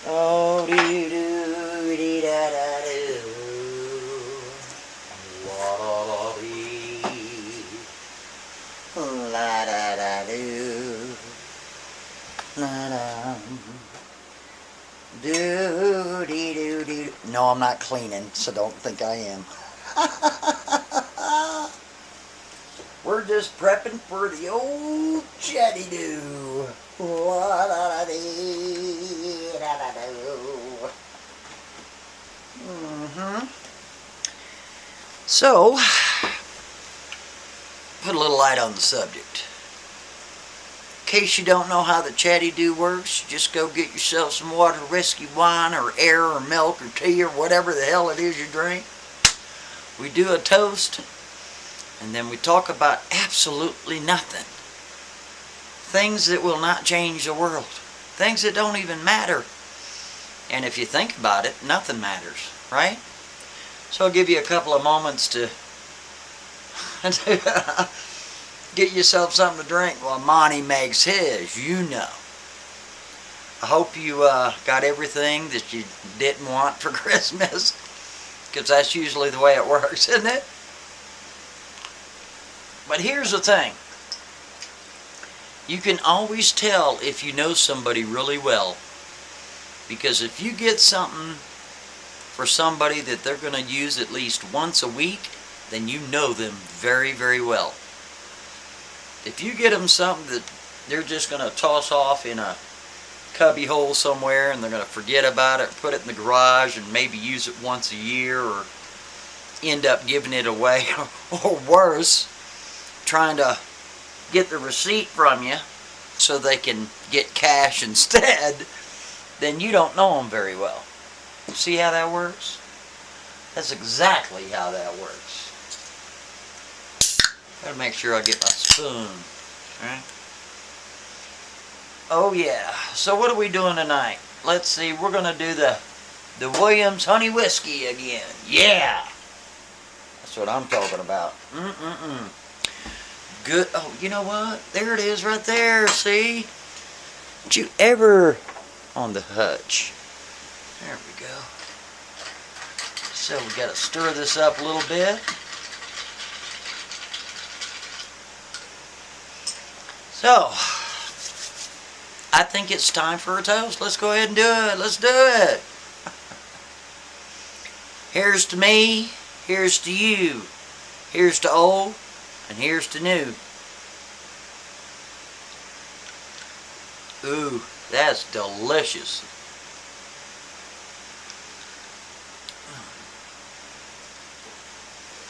Oh, doo doo dee da da doo. La da da dee. La da da doo. La da. Doo dee doo dee. No, I'm not cleaning, so don't think I am. We're just prepping for the old Chatty do. La da da dee da da do. So, put a little light on the subject. In case you don't know how the Chatty do works, just go get yourself some water, whiskey, wine, or air, or milk, or tea, or whatever the hell it is you drink. We do a toast, and then we talk about absolutely nothing. Things that will not change the world. Things that don't even matter. And if you think about it, nothing matters, right? So I'll give you a couple of moments to get yourself something to drink while Monty makes his, you know. I hope you got everything that you didn't want for Christmas, because that's usually the way it works, isn't it? But here's the thing. You can always tell if you know somebody really well, because if you get something for somebody that they're going to use at least once a week, then you know them very, very well. If you get them something that they're just going to toss off in a cubby hole somewhere and they're going to forget about it, put it in the garage and maybe use it once a year, or end up giving it away, or worse, trying to get the receipt from you so they can get cash instead, then you don't know them very well. See how that works? That's exactly how that works. Gotta make sure I get my spoon. Right? Oh yeah. So what are we doing tonight? Let's see. We're gonna do the Williams Honey Whiskey again. Yeah. That's what I'm talking about. Good. Oh, you know what? There it is right there. See? Did you ever on the hutch? There we go. So we got to stir this up a little bit. So, I think it's time for a toast. Let's go ahead and do it. Let's do it. Here's to me. Here's to you. Here's to old. And here's to new. Ooh, that's delicious.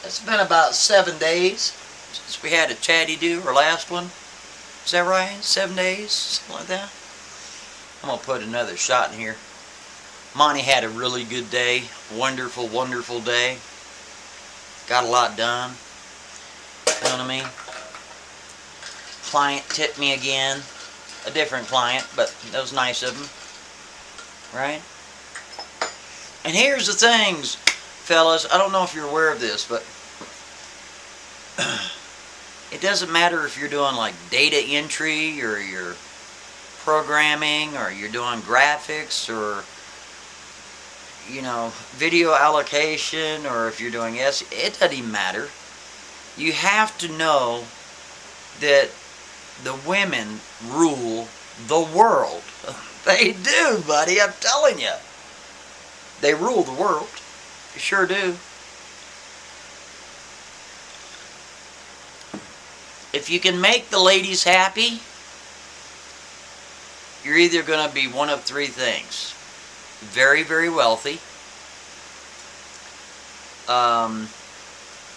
It's been about 7 days since we had a Chatty do, our last one. Is that right? 7 days? Something like that? I'm going to put another shot in here. Monty had a really good day. Wonderful, wonderful day. Got a lot done. You know what I mean? Client tipped me again. A different client, but that was nice of him. Right? And here's the things, fellas. I don't know if you're aware of this, but it doesn't matter if you're doing like data entry, or you're programming, or you're doing graphics, or you know, video allocation, or if you're doing SEO. It doesn't even matter. You have to know that the women rule the world. They do, buddy. I'm telling you. They rule the world. They sure do. If you can make the ladies happy, you're either going to be one of three things. Very, very wealthy.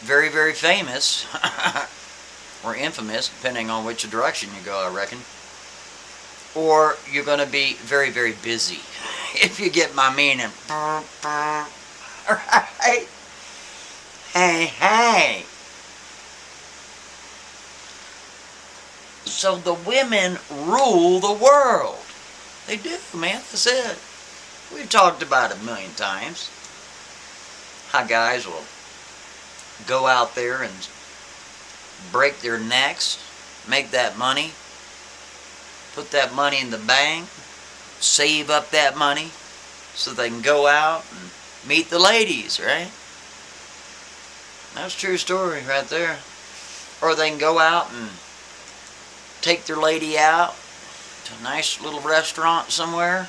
Very, very famous. Or infamous, depending on which direction you go, I reckon. Or you're going to be very, very busy. If you get my meaning. Right? Hey, hey. So the women rule the world. They do, man. That's it. We've talked about it a million times. How guys will go out there and break their necks, make that money, put that money in the bank, save up that money, so they can go out and meet the ladies, right? That's a true story right there. Or they can go out and take their lady out to a nice little restaurant somewhere,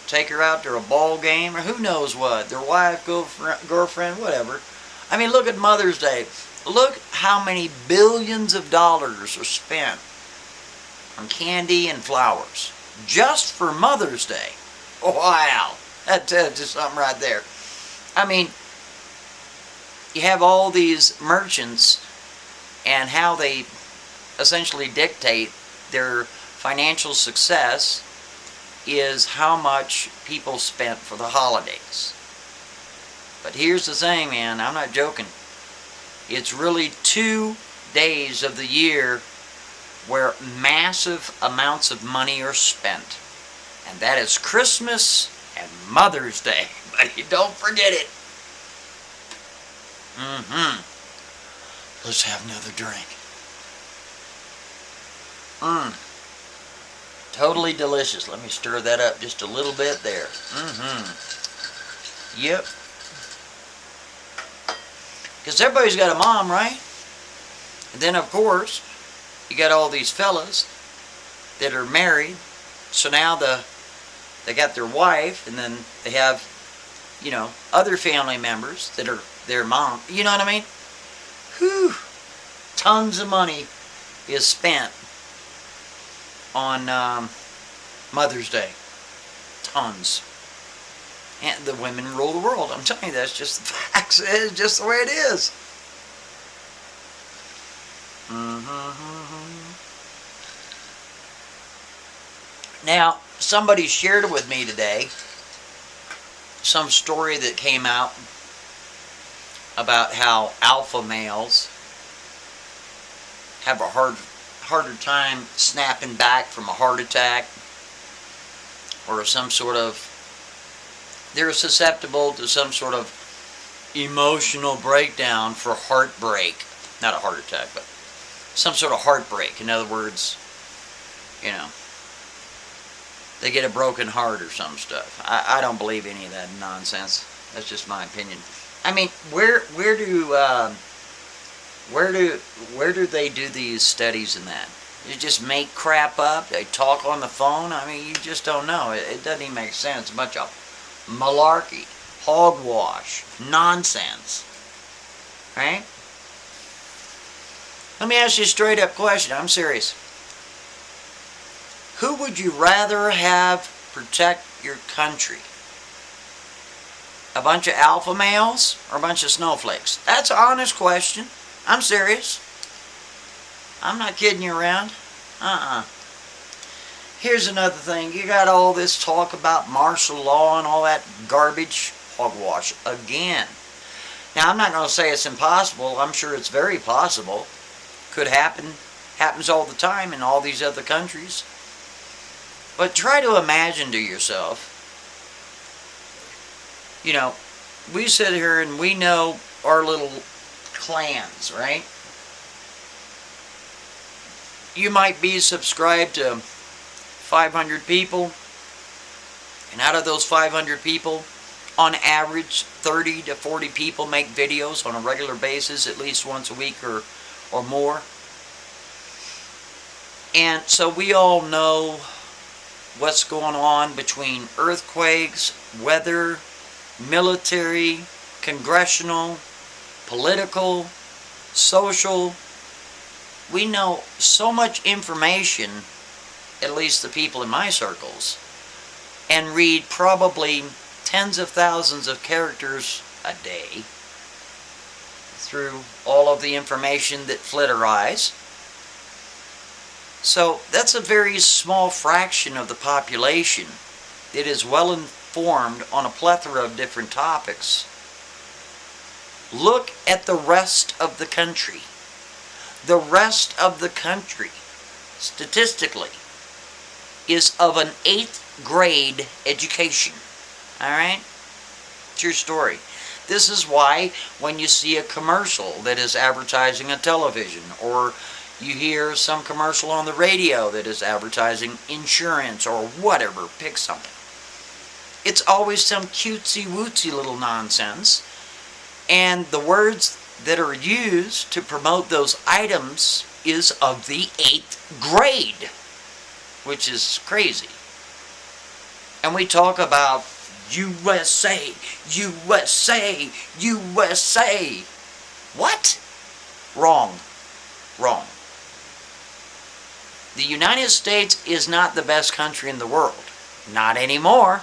take her out to a ball game, or who knows what, their wife, girlfriend, whatever. I mean, look at Mother's Day. Look how many billions of dollars are spent on candy and flowers just for Mother's Day. Wow, that tells you something right there. I mean, you have all these merchants and how they essentially dictate their financial success is how much people spent for the holidays. But here's the thing, man, I'm not joking. It's really 2 days of the year where massive amounts of money are spent. And that is Christmas and Mother's Day. But you don't forget it. Let's have another drink. Totally delicious. Let me stir that up just a little bit there. Yep. Because everybody's got a mom, right? And then, of course, you got all these fellas that are married. So now they got their wife, and then they have, you know, other family members that are their mom. You know what I mean? Whew. Tons of money is spent on Mother's Day. Tons. And the women rule the world. I'm telling you, that's just the facts. It's just the way it is. Now, somebody shared with me today some story that came out about how alpha males have a harder time snapping back from a heart attack or some sort of, they're susceptible to some sort of emotional breakdown for heartbreak. Not a heart attack, but some sort of heartbreak. In other words, you know, they get a broken heart or some stuff. I don't believe any of that nonsense. That's just my opinion. I mean, where do they do these studies in that? You just make crap up. They talk on the phone. I mean, you just don't know. It doesn't even make sense. It's a bunch of malarkey, hogwash, nonsense. Right? Let me ask you a straight up question. I'm serious. Who would you rather have protect your country? A bunch of alpha males or a bunch of snowflakes? That's an honest question. I'm serious. I'm not kidding you around. Here's another thing. You got all this talk about martial law and all that garbage. Hogwash again. Now, I'm not going to say it's impossible. I'm sure it's very possible. Could happen. Happens all the time in all these other countries. But try to imagine to yourself, you know, we sit here and we know our little clans, right? You might be subscribed to 500 people, and out of those 500 people, on average, 30 to 40 people make videos on a regular basis, at least once a week or more. And so we all know what's going on between earthquakes, weather, military, congressional, political, social. We know so much information, at least the people in my circles, and read probably tens of thousands of characters a day through all of the information that flit our eyes. So that's a very small fraction of the population that is well informed on a plethora of different topics. Look at the rest of the country. The rest of the country, statistically, is of an 8th grade education. Alright? True story. This is why when you see a commercial that is advertising a television, or you hear some commercial on the radio that is advertising insurance or whatever, pick something. It's always some cutesy-wootsy little nonsense. And the words that are used to promote those items is of the 8th grade, which is crazy. And we talk about USA, USA, USA. What? Wrong. Wrong. The United States is not the best country in the world. Not anymore.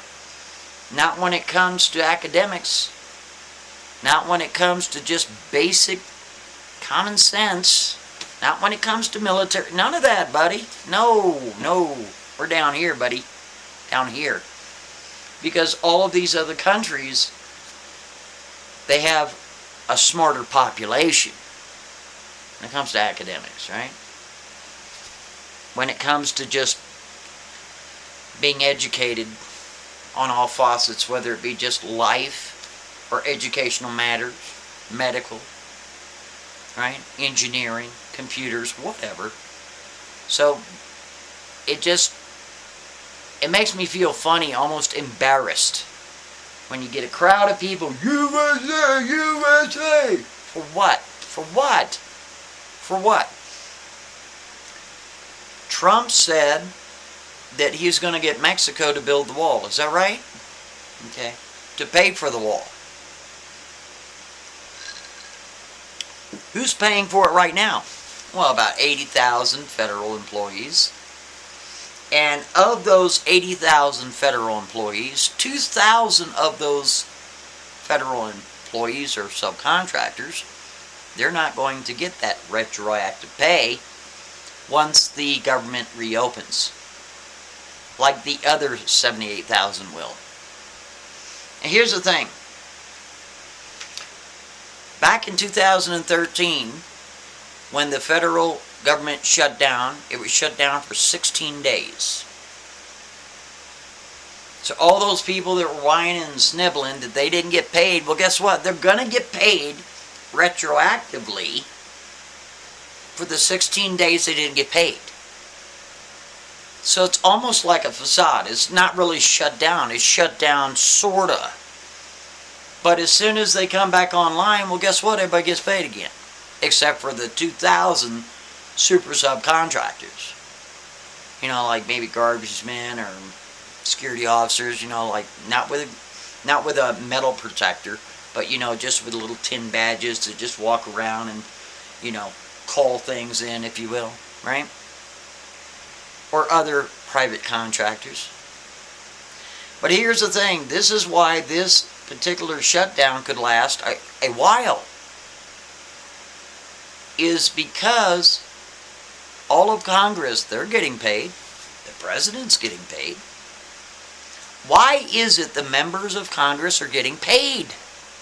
Not when it comes to academics. Not when it comes to just basic common sense. Not when it comes to military. None of that, buddy. No, no. We're down here, buddy. Down here. Because all of these other countries, they have a smarter population when it comes to academics, right? When it comes to just being educated on all faucets, whether it be just life or educational matters, medical, right? Engineering, computers, whatever. So it makes me feel funny, almost embarrassed, when you get a crowd of people, USA, USA! For what? For what? For what? Trump said that he's going to get Mexico to build the wall. Is that right? Okay. To pay for the wall. Who's paying for it right now? Well, about 80,000 federal employees. And of those 80,000 federal employees, 2,000 of those federal employees are subcontractors. They're not going to get that retroactive pay once the government reopens, like the other 78,000 will. And here's the thing. Back in 2013, when the federal government shut down, it was shut down for 16 days. So all those people that were whining and sniveling that they didn't get paid, well, guess what? They're going to get paid retroactively for the 16 days they didn't get paid. So it's almost like a facade. It's not really shut down. It's shut down, sorta. But as soon as they come back online, well, guess what? Everybody gets paid again. Except for the 2,000 super subcontractors. You know, like maybe garbage men or security officers, you know, like not with a metal protector, but, you know, just with little tin badges to just walk around and, you know, call things in, if you will, right? Or other private contractors. But here's the thing. This is why this particular shutdown could last a while. Is because all of Congress, they're getting paid. The president's getting paid. Why is it the members of Congress are getting paid?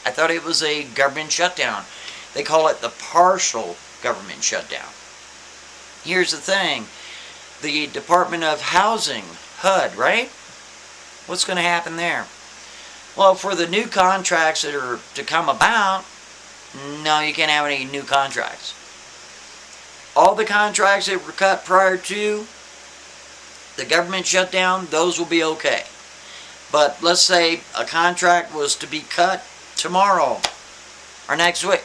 I thought it was a government shutdown. They call it the partial government shutdown. Here's the thing. The Department of Housing, HUD, right? What's going to happen there? Well, for the new contracts that are to come about, no, you can't have any new contracts. All the contracts that were cut prior to the government shutdown, those will be okay. But let's say a contract was to be cut tomorrow or next week.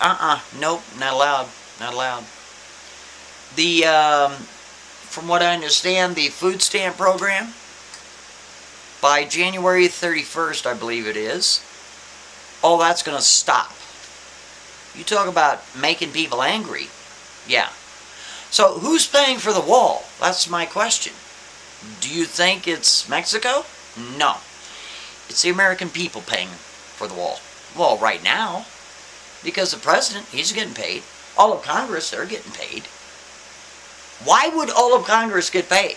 Nope, not allowed. Not allowed. From what I understand, the food stamp program, by January 31st, I believe it is, all that's going to stop. You talk about making people angry. Yeah. So who's paying for the wall? That's my question. Do you think it's Mexico? No. It's the American people paying for the wall. Well, right now, because the president, he's getting paid. All of Congress, they're getting paid. Why would all of Congress get paid?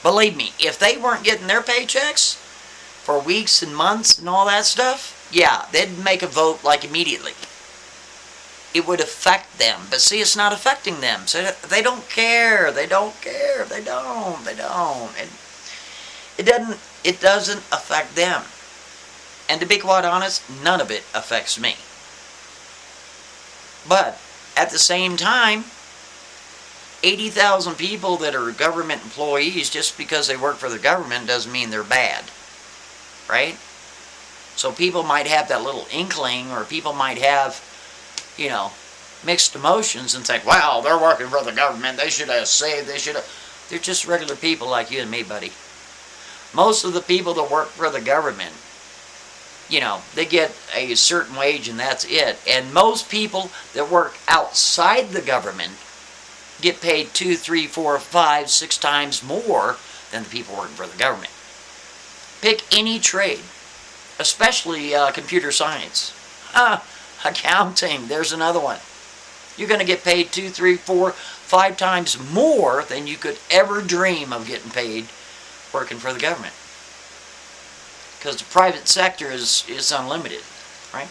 Believe me, if they weren't getting their paychecks for weeks and months and all that stuff, yeah, they'd make a vote like immediately. It would affect them. But see, it's not affecting them. So they don't care. They don't care. They don't. It doesn't affect them. And to be quite honest, none of it affects me. But at the same time, 80,000 people that are government employees, just because they work for the government doesn't mean they're bad. Right? So people might have that little inkling, or people might have, you know, mixed emotions and think, wow, they're working for the government, they should have saved, they should have. They're just regular people like you and me, buddy. Most of the people that work for the government, you know, they get a certain wage and that's it. And most people that work outside the government get paid 2, 3, 4, 5, 6 times more than the people working for the government. Pick any trade, especially computer science. Accounting, there's another one. You're going to get paid 2, 3, 4, 5 times more than you could ever dream of getting paid working for the government. Because the private sector is unlimited, right?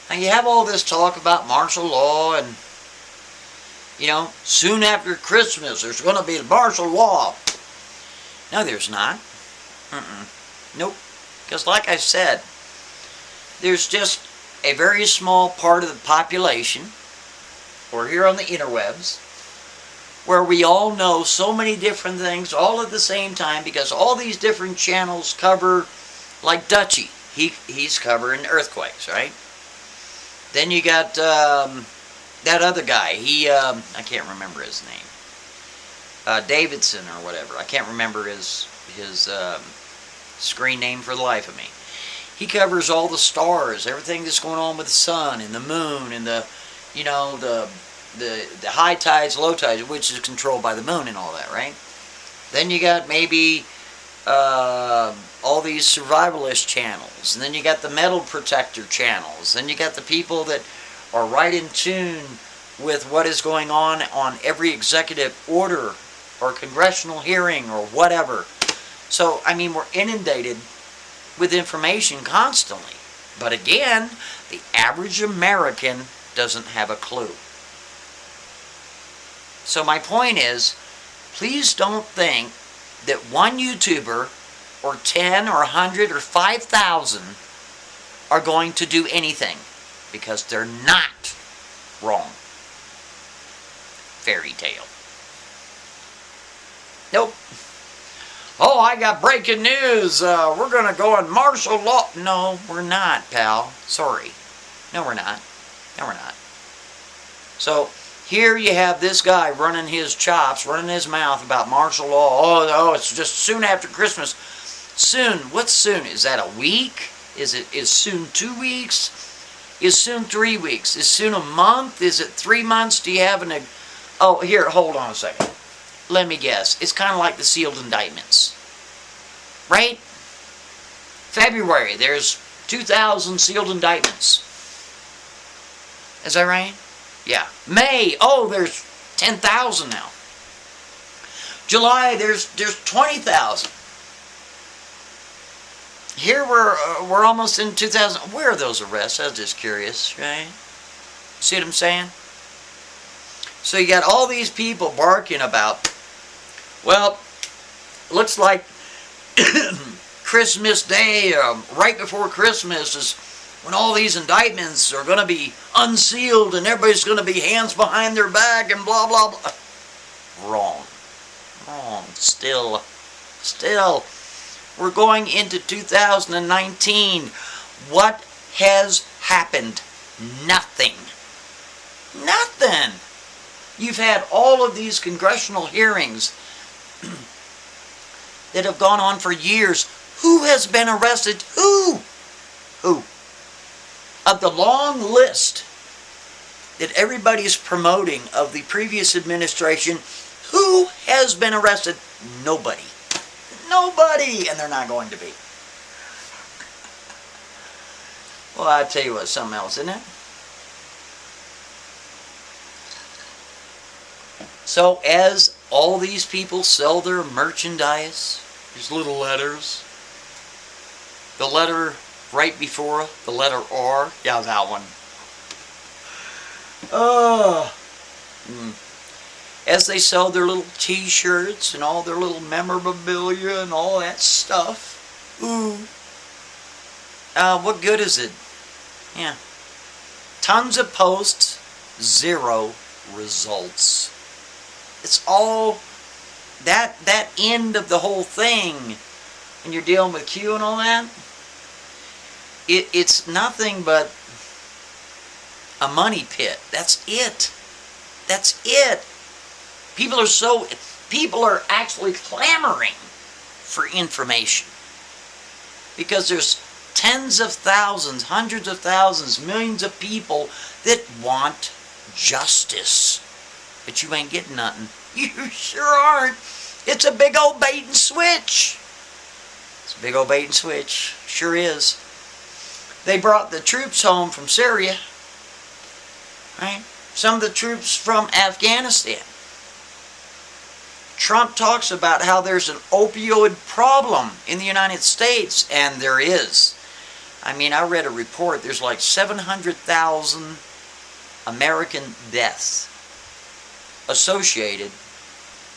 Now you have all this talk about martial law and, you know, soon after Christmas there's going to be the martial law. No, there's not. Nope. Because like I said, there's just a very small part of the population, or here on the interwebs, where we all know so many different things all at the same time, because all these different channels cover, like Dutchie, he's covering earthquakes, right? Then you got that other guy, I can't remember his name, Davidson or whatever, I can't remember his screen name for the life of me. He covers all the stars, everything that's going on with the sun and the moon and the, you know, the high tides, low tides, which is controlled by the moon and all that, right? Then you got maybe all these survivalist channels, and then you got the metal protector channels, then you got the people that are right in tune with what is going on every executive order or congressional hearing or whatever. So, I mean, we're inundated with information constantly. But again, the average American doesn't have a clue. So my point is, please don't think that one YouTuber or 10 or 100 or 5,000 are going to do anything, because they're not. Wrong. Fairy tale. Nope. Oh, I got breaking news. We're going to go on martial law. No, we're not, pal. Sorry. No, we're not. No, we're not. So, here you have this guy running his chops, running his mouth about martial law. Oh, it's just soon after Christmas. Soon. What's soon? Is that a week? Is soon 2 weeks? Is soon 3 weeks? Is soon a month? Is it 3 months? Do you have an... Oh, here, hold on a second. Let me guess. It's kind of like the sealed indictments. Right? February, there's 2,000 sealed indictments. Is that right? Yeah. May, oh, there's 10,000 now. July, there's 20,000. Here we're almost in 2,000. Where are those arrests? I was just curious, right? See what I'm saying? So you got all these people barking about, well, looks like Christmas Day, right before Christmas, is when all these indictments are going to be unsealed and everybody's going to be hands behind their back and blah, blah, blah. Wrong. Wrong. Still. We're going into 2019. What has happened? Nothing. Nothing. You've had all of these congressional hearings that have gone on for years. Who has been arrested? Who? Of the long list that everybody's promoting of the previous administration, who has been arrested? Nobody. Nobody. And they're not going to be. Well, I tell you what, something else, isn't it? So as all these people sell their merchandise, these little letters, the letter right before the letter R, yeah, that one. As they sell their little t-shirts and all their little memorabilia and all that stuff, what good is it? Yeah. Tons of posts, zero results. It's all that end of the whole thing, when you're dealing with Q and all that, it's nothing but a money pit. That's it. That's it. People are actually clamoring for information because there's tens of thousands, hundreds of thousands, millions of people that want justice. But you ain't getting nothing. You sure aren't. It's a big old bait and switch. It's a big old bait and switch. Sure is. They brought the troops home from Syria. Right? Some of the troops from Afghanistan. Trump talks about how there's an opioid problem in the United States, and there is. I mean, I read a report, there's like 700,000 American deaths associated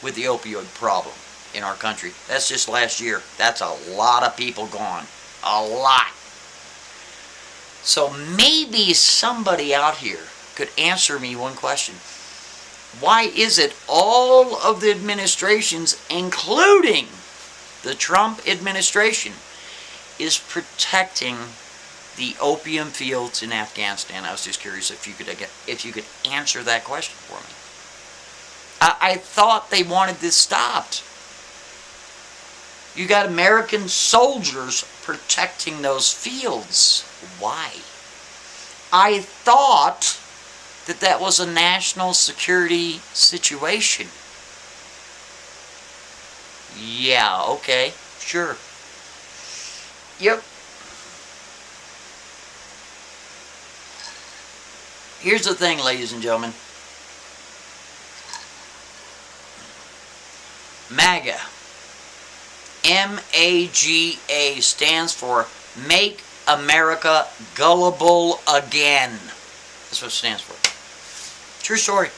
with the opioid problem in our country. That's just last year. That's a lot of people gone. A lot. So maybe somebody out here could answer me one question. Why is it all of the administrations, including the Trump administration, is protecting the opium fields in Afghanistan? I was just curious if you could answer that question for me. I thought they wanted this stopped. You got American soldiers protecting those fields. Why? I thought that was a national security situation. Yeah, okay, sure. Yep. Here's the thing, ladies and gentlemen. MAGA. M-A-G-A stands for Make America Gullible Again. That's what it stands for. True story.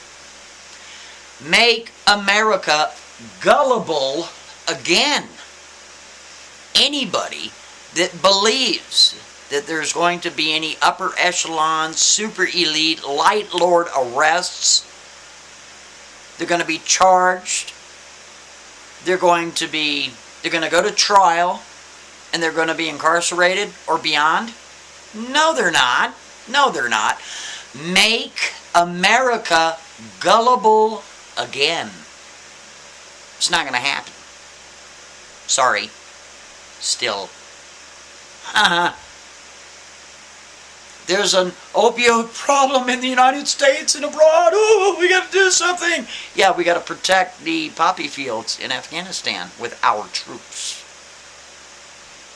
Make America gullible again. Anybody that believes that there's going to be any upper echelon, super elite, light lord arrests, they're going to be charged, they're going to go to trial, and they're going to be incarcerated or beyond? No, they're not. No, they're not. Make America gullible again. It's not going to happen. Sorry. Still. There's an opioid problem in the United States and abroad. Oh, we got to do something. Yeah, we got to protect the poppy fields in Afghanistan with our troops.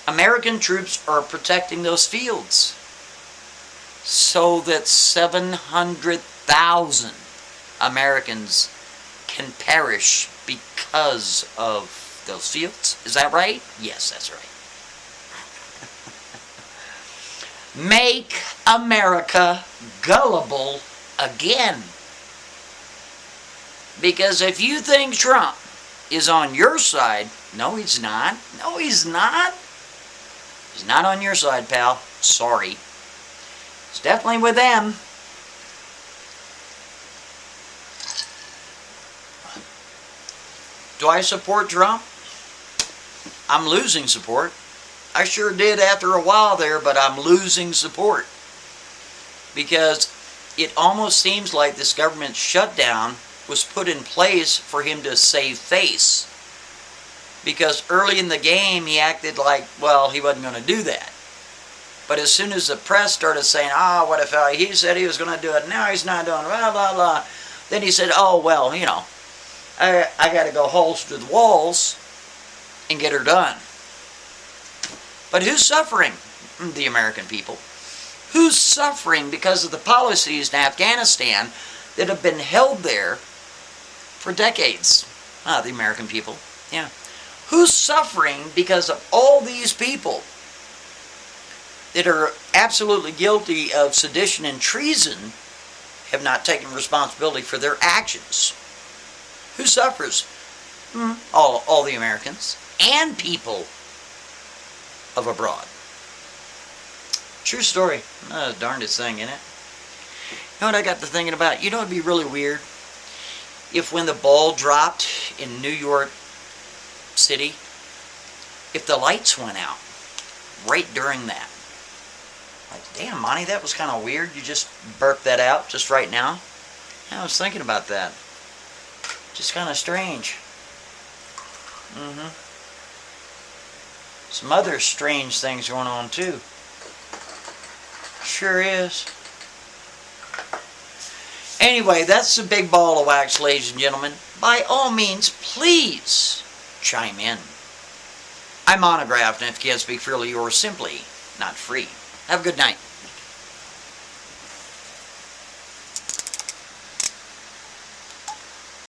American troops are protecting those fields so that 700,000 Americans can perish because of those fields. Is that right? Yes, that's right. Make America gullible again. Because if you think Trump is on your side, no, he's not. No, he's not. He's not on your side, pal. Sorry. It's definitely with them. Do I support Trump? I'm losing support. I sure did after a while there, but I'm losing support. Because it almost seems like this government shutdown was put in place for him to save face. Because early in the game, he acted like, well, he wasn't going to do that. But as soon as the press started saying, what if he said he was going to do it, now he's not doing it, blah, blah, blah. Then he said, oh, well, you know, I got to go holes through the walls and get her done. But who's suffering? The American people. Who's suffering because of the policies in Afghanistan that have been held there for decades? The American people. Yeah. Who's suffering because of all these people that are absolutely guilty of sedition and treason have not taken responsibility for their actions? Who suffers? All the Americans and people of abroad. True story. The darndest thing, isn't it? You know what I got to thinking about? You know what would be really weird? if when the ball dropped in New York City, if the lights went out right during that. Like, damn, Monty, that was kind of weird. You just burped that out just right now. I was thinking about that. Just kind of strange. Some other strange things going on too. Sure is. Anyway, that's the big ball of wax, ladies and gentlemen. By all means, please chime in. I'm monographed, and if you can't speak freely, you're simply not free. Have a good night.